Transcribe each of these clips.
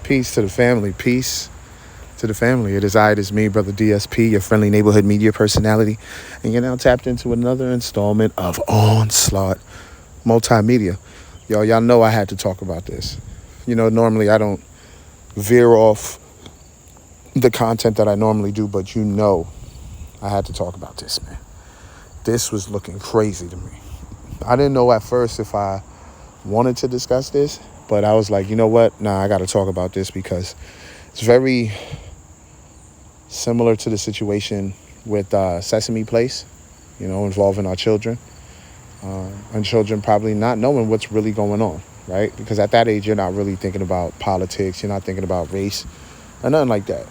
Peace to the family. Peace to the family. It is me, Brother DSP, your friendly neighborhood media personality. And you're now tapped into another installment of Onslaught Multimedia. Y'all know I had to talk about this. Normally I don't veer off the content that I normally do, but I had to talk about this, man. This was looking crazy to me. I didn't know at first if I wanted to discuss this, but I was like, you know what? Nah, I got to talk about this because it's very similar to the situation with Sesame Place, involving our children. And children probably not knowing what's really going on, right? Because at that age, you're not really thinking about politics. You're not thinking about race or nothing like that.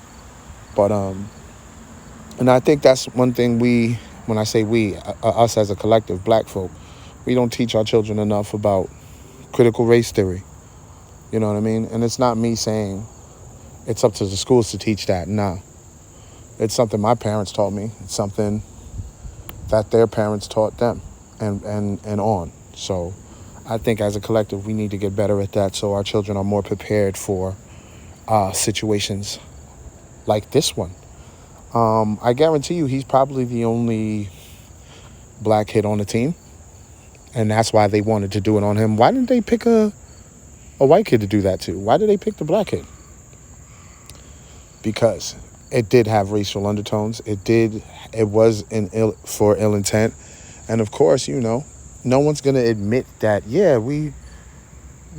But, and I think that's one thing when I say we, us as a collective, black folk, we don't teach our children enough about critical race theory. You know what I mean? And it's not me saying it's up to the schools to teach that. No. It's something my parents taught me. It's something that their parents taught them and on. So I think as a collective, we need to get better at that so our children are more prepared for situations like this one. I guarantee you he's probably the only black kid on the team. And that's why they wanted to do it on him. Why didn't they pick a white kid to do that too? Why did they pick the black kid? Because it did have racial undertones. It was for ill intent. And of course, no one's going to admit that, yeah, we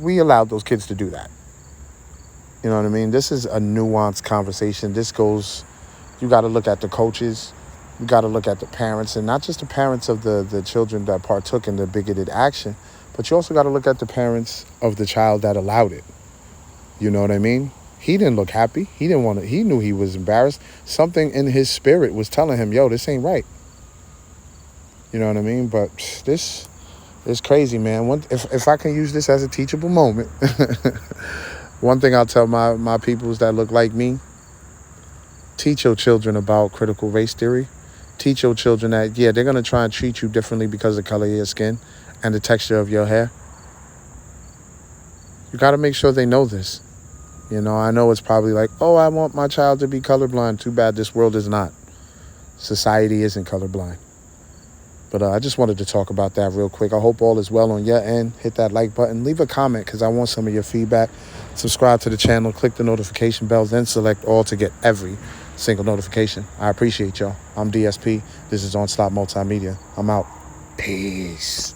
allowed those kids to do that. You know what I mean? This is a nuanced conversation. You got to look at the coaches. You got to look at the parents, and not just the parents of the children that partook in the bigoted action, but you also got to look at the parents of the child that allowed it. You know what I mean? He didn't look happy. He knew he was embarrassed. Something in his spirit was telling him, yo, this ain't right. You know what I mean? But this is crazy, man. If I can use this as a teachable moment, one thing I'll tell my peoples that look like me, teach your children about critical race theory. Teach your children that, yeah, they're going to try and treat you differently because of the color of your skin and the texture of your hair. You got to make sure they know this. I know it's probably like, oh, I want my child to be colorblind. Too bad this world is not. Society isn't colorblind. But I just wanted to talk about that real quick. I hope all is well on your end. Hit that like button. Leave a comment because I want some of your feedback. Subscribe to the channel. Click the notification bell. Then select all to get every single notification. I appreciate y'all. I'm DSP. This is Onslaught Multimedia. I'm out. Peace.